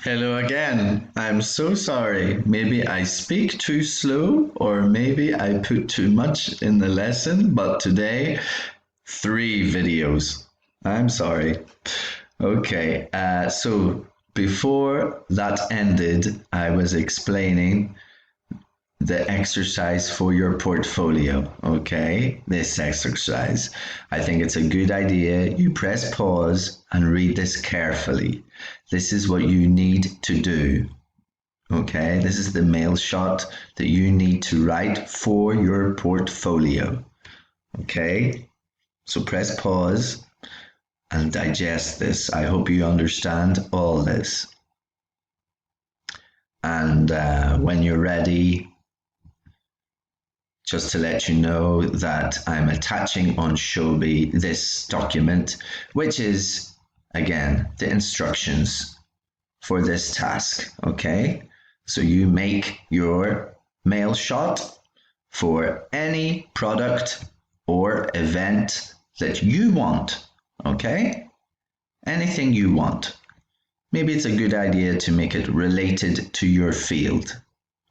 Hello again. I'm so sorry. Maybe I speak too slow, or maybe I put too much in the lesson, but today, three videos. I'm sorry. Okay, so before that ended, I was explaining the exercise for your portfolio. Okay, this exercise. I think it's a good idea. You press pause and read this carefully. This is what you need to do. Okay, this is the mail shot that you need to write for your portfolio. Okay, so press pause and digest this. I hope you understand all this. And when you're ready, just to let you know that I'm attaching on Shobi this document, which is, again, the instructions for this task, okay? So you make your mail shot for any product or event that you want, okay? Anything you want. Maybe it's a good idea to make it related to your field,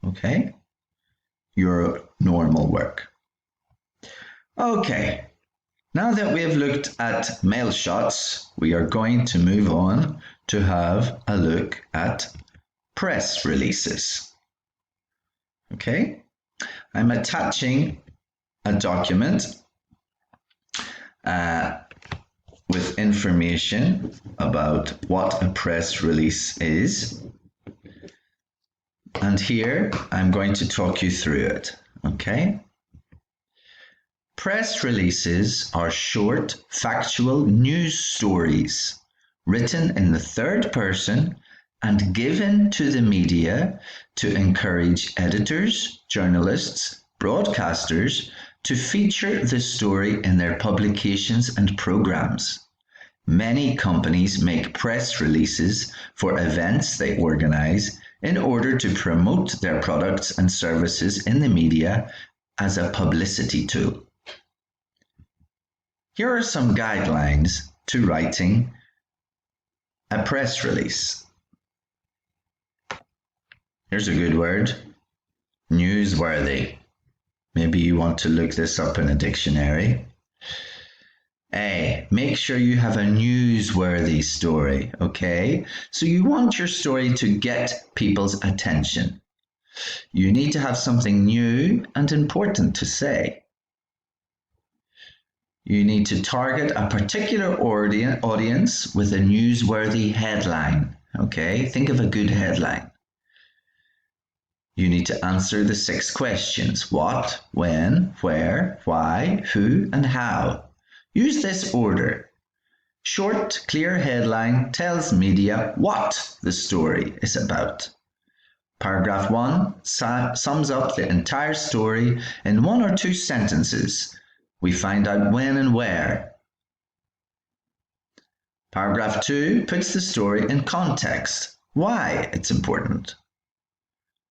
okay? Your normal work. Okay, now that we have looked at mail shots, we are going to move on to have a look at press releases. Okay, I'm attaching a document with information about what a press release is. And here I'm going to talk you through it. Okay. Press releases are short, factual news stories written in the third person and given to the media to encourage editors, journalists, broadcasters to feature the story in their publications and programs. Many companies make press releases for events they organize in order to promote their products and services in the media as a publicity tool. Here are some guidelines to writing a press release. Here's a good word, newsworthy. Maybe you want to look this up in a dictionary. A, make sure you have a newsworthy story, okay? So you want your story to get people's attention. You need to have something new and important to say. You need to target a particular audience with a newsworthy headline, okay? Think of a good headline. You need to answer the 6 questions: what, when, where, why, who, and how. Use this order. Short, clear headline tells media what the story is about. Paragraph 1 sums up the entire story in 1 or 2 sentences. We find out when and where. Paragraph 2 puts the story in context, why it's important.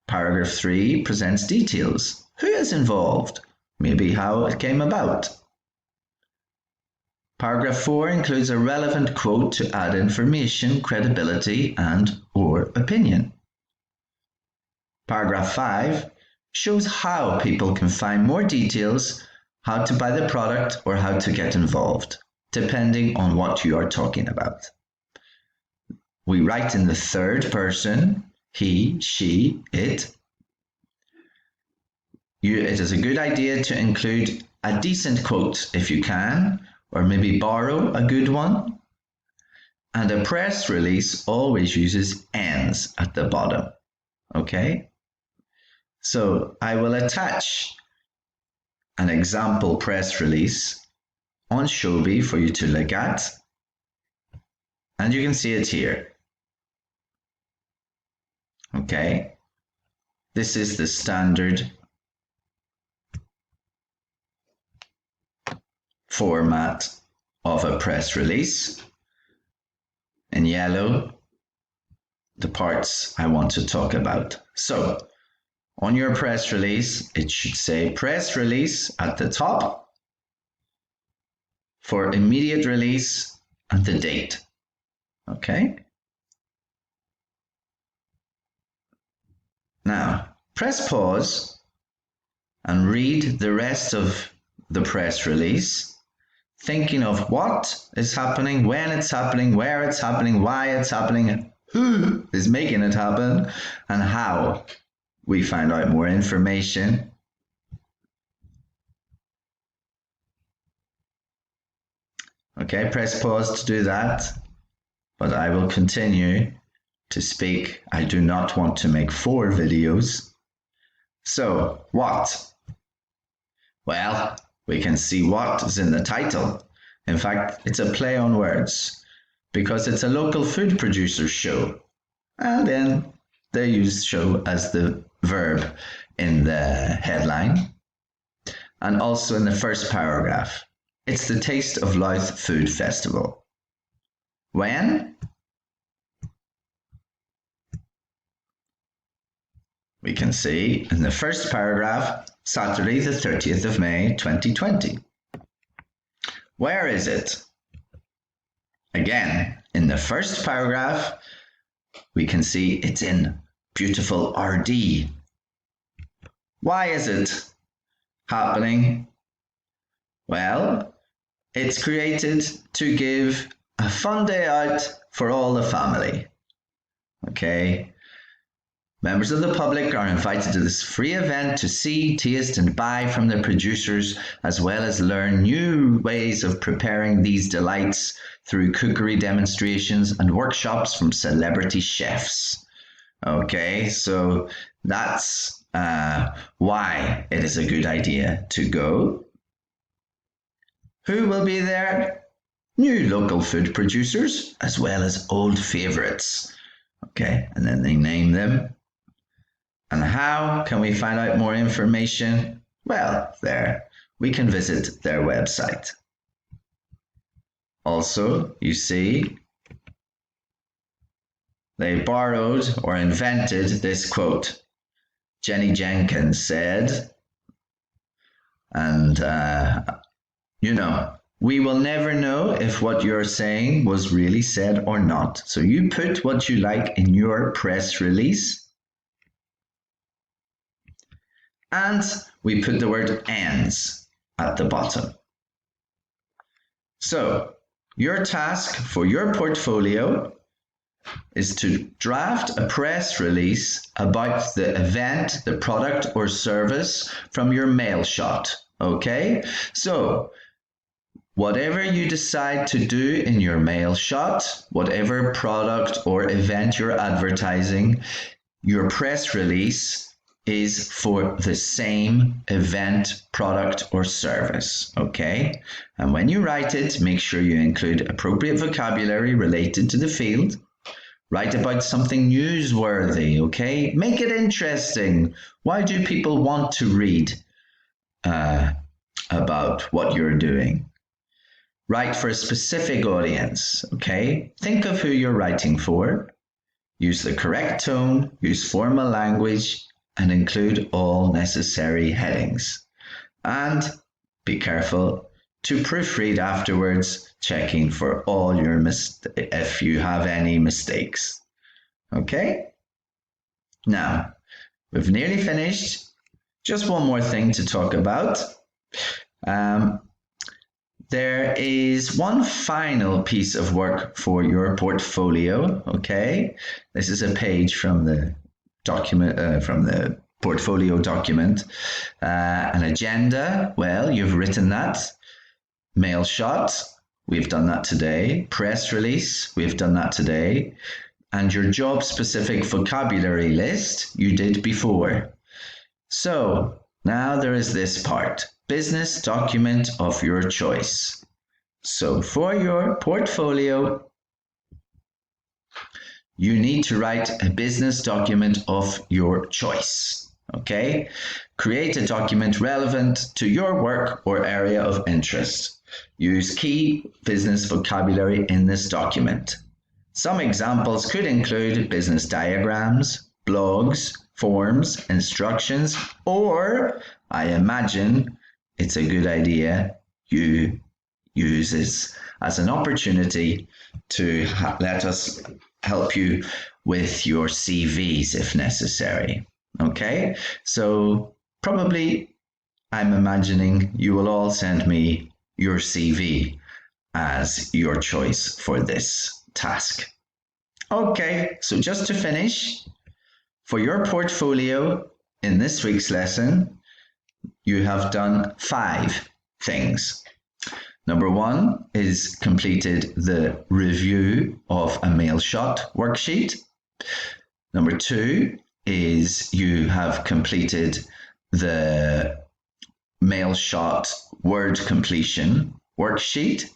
Paragraph 3 presents details. Who is involved? Maybe how it came about. Paragraph 4 includes a relevant quote to add information, credibility, and/or opinion. Paragraph 5 shows how people can find more details, how to buy the product, or how to get involved, depending on what you are talking about. We write in the third person, he, she, it. It is a good idea to include a decent quote if you can, or maybe borrow a good one. And a press release always uses ends at the bottom. Okay? So I will attach an example press release on Shobi for you to look at. And you can see it here. Okay? This is the standard format of a press release. In yellow, the parts I want to talk about. So, on your press release, it should say press release at the top for immediate release and the date. Okay? Now, press pause and read the rest of the press release, thinking of what is happening, when it's happening, where it's happening, why it's happening, who is making it happen, and how we find out more information. Okay, press pause to do that, but I will continue to speak. I do not want to make 4 videos. So, what? Well, we can see what is in the title. In fact, it's a play on words because it's a local food producer show. And then they use show as the verb in the headline and also in the first paragraph. It's the Taste of Louth Food Festival. When? We can see in the first paragraph, Saturday the 30th of May 2020. Where is it? Again, in the first paragraph, we can see it's in beautiful RD. Why is it happening? Well, it's created to give a fun day out for all the family. Okay. Members of the public are invited to this free event to see, taste, and buy from the producers, as well as learn new ways of preparing these delights through cookery demonstrations and workshops from celebrity chefs. Okay, so that's why it is a good idea to go. Who will be there? New local food producers, as well as old favorites. Okay, and then they name them. And how can we find out more information? Well, there, we can visit their website. Also, you see, they borrowed or invented this quote. Jenny Jenkins said, and we will never know if what you're saying was really said or not. So you put what you like in your press release. And we put the word ends at the bottom. So your task for your portfolio is to draft a press release about the event, the product or service from your mail shot. Okay? So whatever you decide to do in your mail shot, whatever product or event you're advertising, your press release is for the same event, product, or service, okay? And when you write it, make sure you include appropriate vocabulary related to the field. Write about something newsworthy, okay? Make it interesting. Why do people want to read about what you're doing? Write for a specific audience, okay? Think of who you're writing for. Use the correct tone, use formal language, and include all necessary headings. And be careful to proofread afterwards, checking for all your if you have any mistakes. Okay? Now, we've nearly finished. Just one more thing to talk about. There is one final piece of work for your portfolio. Okay? This is a page from the document, from the portfolio document. An agenda, well, you've written that. Mail shot, we've done that today. Press release, we've done that today. And your job specific vocabulary list, you did before. So now there is this part, business document of your choice. So for your portfolio, you need to write a business document of your choice, okay? Create a document relevant to your work or area of interest. Use key business vocabulary in this document. Some examples could include business diagrams, blogs, forms, instructions, or I imagine it's a good idea you use this as an opportunity to let us help you with your CVs if necessary. Okay, so probably I'm imagining you will all send me your CV as your choice for this task. Okay, so just to finish, for your portfolio in this week's lesson, you have done 5 things. Number 1 is completed the review of a mail shot worksheet. Number 2 is you have completed the mail shot word completion worksheet.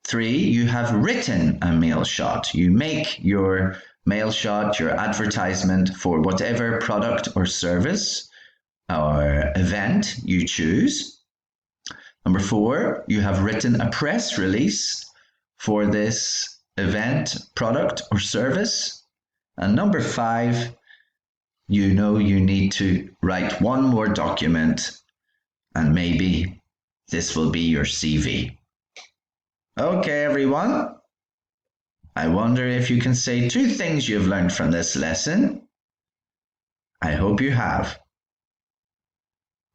3, you have written a mail shot. You make your mail shot, your advertisement for whatever product or service or event you choose. Number 4, you have written a press release for this event, product, or service. And number 5, you know you need to write one more document, and maybe this will be your CV. Okay, everyone. I wonder if you can say 2 things you've learned from this lesson. I hope you have.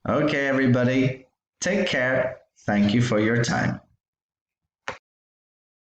Okay, everybody. Take care. Thank you for your time.